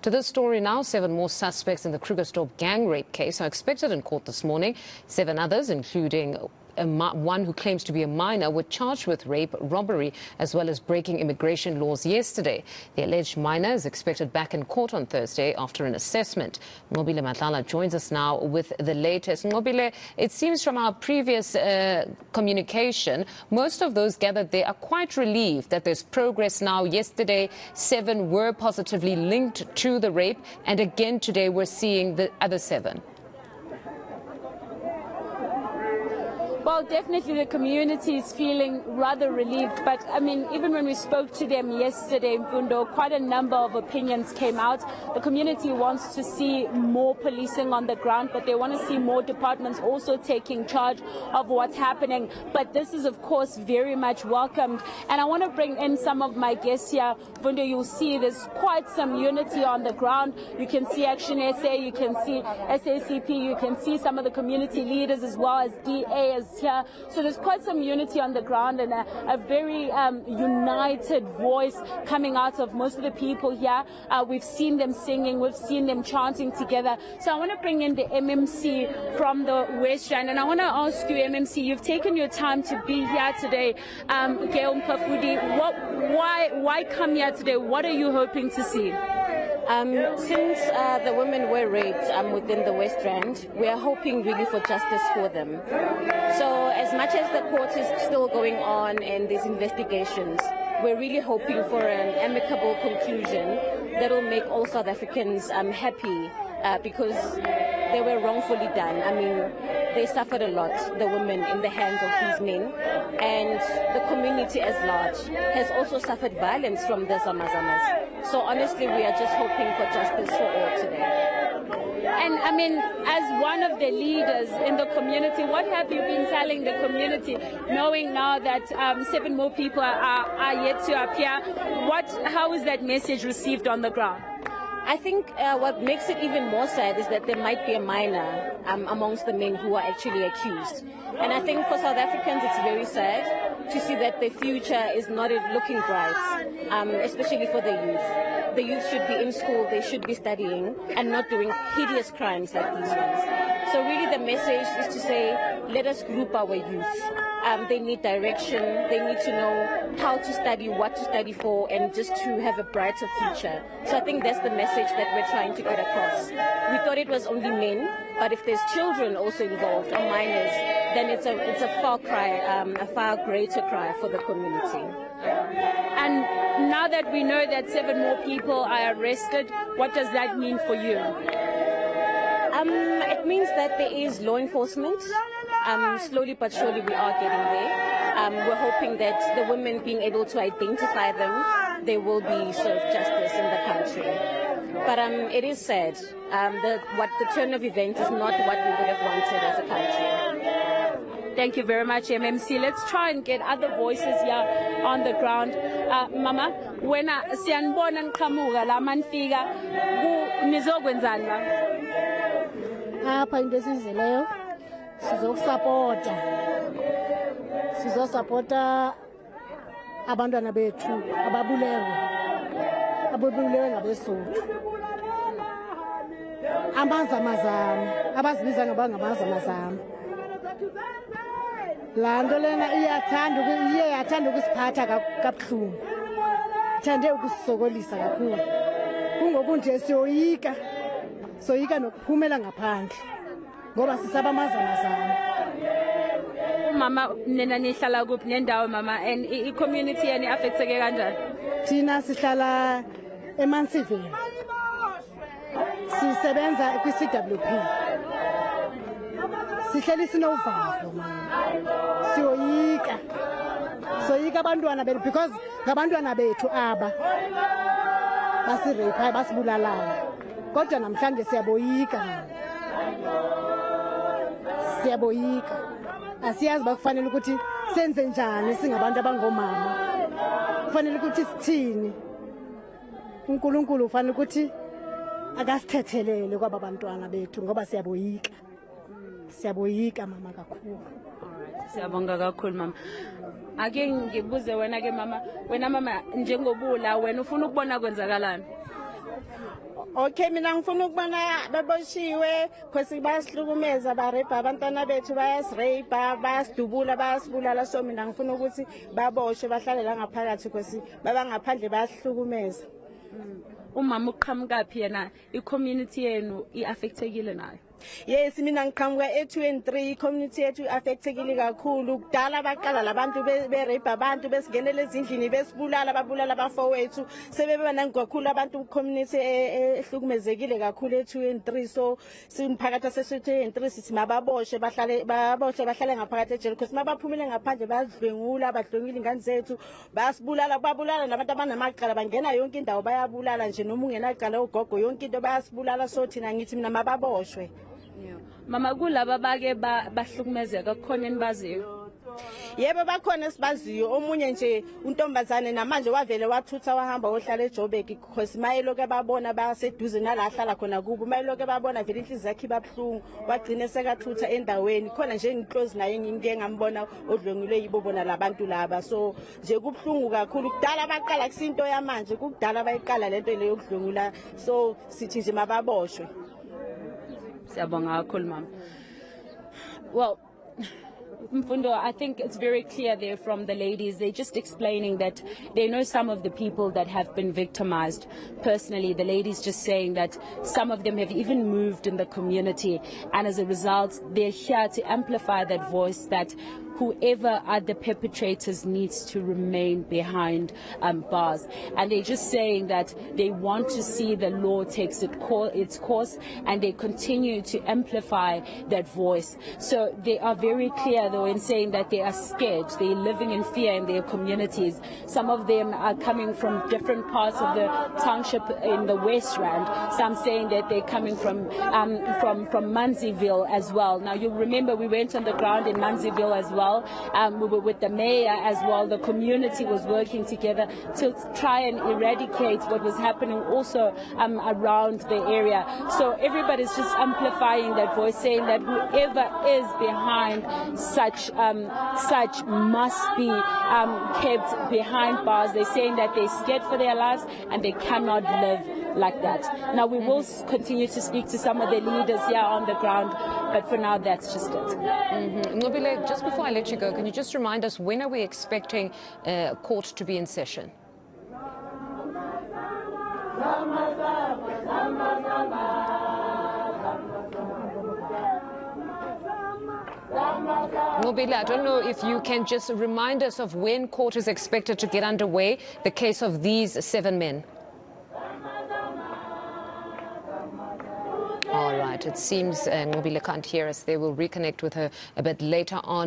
To this story now, 7 more suspects in the Krugersdorp Gang Rape case are expected in court this morning. 7 others, including one who claims to be a minor, were charged with rape, robbery, as well as breaking immigration laws yesterday. The alleged minor is expected back in court on Thursday after an assessment. Nqobile Madlala joins us now with the latest. Nqobile, it seems from our previous communication, most of those gathered there are quite relieved that there's progress now. Yesterday, 7 were positively linked to the rape, and again today we're seeing the other 7. Well, definitely the community is feeling rather relieved. But, I mean, even when we spoke to them yesterday in Fundo, quite a number of opinions came out. The community wants to see more policing on the ground, but they want to see more departments also taking charge of what's happening. But this is, of course, very much welcomed. And I want to bring in some of my guests here. Fundo, you'll see there's quite some unity on the ground. You can see Action SA, you can see SACP, you can see some of the community leaders as well as DA as here. So there's quite some unity on the ground and a very united voice coming out of most of the people here. We've seen them singing, we've seen them chanting together. So I want to bring in the MMC from the West Rand, and I want to ask you, MMC, you've taken your time to be here today. Gail Mpafudi, why come here today? What are you hoping to see? Since the women were raped within the West Rand, we are hoping really for justice for them. So as much as the court is still going on and these investigations, we're really hoping for an amicable conclusion that will make all South Africans happy because they were wrongfully done. I mean, they suffered a lot, the women, in the hands of these men. And the community as large has also suffered violence from the Zamazamas. So honestly, we are just hoping for justice for all today. And I mean, as one of the leaders in the community, what have you been telling the community, knowing now that 7 more people are yet to appear? How is that message received on the ground? I think what makes it even more sad is that there might be a minor amongst the men who are actually accused. And I think for South Africans it's very sad to see that the future is not looking bright, especially for the youth. The youth should be in school, they should be studying and not doing hideous crimes like these ones. So really the message is to say, let us group our youth. They need direction, they need to know how to study, what to study for, and just to have a brighter future. So I think that's the message that we're trying to get across. We thought it was only men, but if there's children also involved, or minors, then it's a far cry, a far greater cry for the community. And now that we know that 7 more people are arrested, what does that mean for you? It means that there is law enforcement. Slowly but surely we are getting there. We're hoping that the women being able to identify them, they will be served justice in the country. But it is sad. The turn of events is not what we would have wanted as a country. Thank you very much, MMC. Let's try and get other voices here on the ground. Mama, wena siyanibona nqhamuka la manifika nizokwenzani la? Apha into esizileyo sizosupporta abantwana bethu ababulewe ngabesuthu, amazamazama abazibiza ngabangabazamazama. Laa nto lena yathanda ukusiphatha kabuhlungu, ithande ukusisokolisa kakhulu. Kungoku nje soyika nokuphumela ngaphandle ngoba sisaba amazamazama. Mama, nina nihlala kuphi nendawo mama, and i-community yeni affecteke kanjani? Thina sihlala eMansiveni, sisebenza kwi-CWP, sihleli sinovalo mama, soyika abantwana bethu because ngabantwana bethu aba basireyiphayo basibulalayo, kodwa namhlanje siyaboyika. Asiyazi uba kufanele ukuthi senze njani singabantu abangomama, kufanele ukuthi sithini. uNkulunkulu ufanele ukuthi akasithethelele kwaba bantwana bethu ngoba siyaboyika mama kakhulu. Siyabonga kakhulu mama. Ake ngibuze wena ke mama, wena mama njengobula wena ufuna ukubona kwenzakalani? Okay, mina ngifuna ukubona baboshiwe because bayasihlukumeza ba-rape abantwana bethu bayasirape bayasidubula bayasibulala so mina ngifuna ukuthi baboshwe bahlale la ngaphakathi because babangaphandle bayasihlukumeza. Umama uqhamukaphi yena i-community yenu i-affectekile nayo? Yes, mina ngiqhamuka e2 and 3 community yethu affectekile kakhulu. Kudala baqala labantu be-rape abantu besingenele ezindlini besibulala babulala abafowethu sebeba nangakhulu abantu community ehlukumezekile kakhulu e2 and 3 so simphakathi se2 and 3 sithi mababoshwe bahlale ngaphakathi ejele because mabaphumile ngaphandle bayadlwengula badlwengile ingane zethu bayasibulala babulala nabantu abanamaqala bangena yonke indawo bayabulala nje noma ungenaqala ugogo yonke into bayasibulala so thina ngithi mina mababoshwe. Mama kulaba bake bahlukumezeka kukhona enibaziyo? Yebo bakhona esibaziyo omunye nje untombazane namanje wavele wathutha wahamba ohlala eJoburg because mayeloke babona baseduze nalahlala khona kubo mayeloke babona vele inhliziyo yakhe ibabhlungu wagcina sekathutha endaweni khona nje ngiclose naye ngike ngambona odlwengilwe yibo bona labantu laba so nje kubhlungu kakhulu kudala baqala kusinto yamanje kudala bayiqala lento leyo kudlwengula so sithi nje mababoshwe. Well, Mfundo, I think it's very clear there from the ladies. They're just explaining that they know some of the people that have been victimized personally. The ladies just saying that some of them have even moved in the community. And as a result, they're here to amplify that voice that whoever are the perpetrators needs to remain behind bars. And they're just saying that they want to see the law takes its course and they continue to amplify that voice. So they are very clear though in saying that they are scared. They're living in fear in their communities. Some of them are coming from different parts of the township in the West Rand. Some saying that they're coming from Manziville as well. Now you'll remember we went on the ground in Manziville as well. We were with the mayor as well. The community was working together to try and eradicate what was happening also around the area. So everybody's just amplifying that voice, saying that whoever is behind such must be kept behind bars. They're saying that they're scared for their lives and they cannot live like that. Now we will continue to speak to some of the leaders here on the ground, but for now that's just it. Nqobile, just before I let you go, can you just remind us when are we expecting court to be in session? Nqobile, I don't know if you can just remind us of when court is expected to get underway, the case of these 7 men. All right, it seems Nqobile can't hear us. They will reconnect with her a bit later on.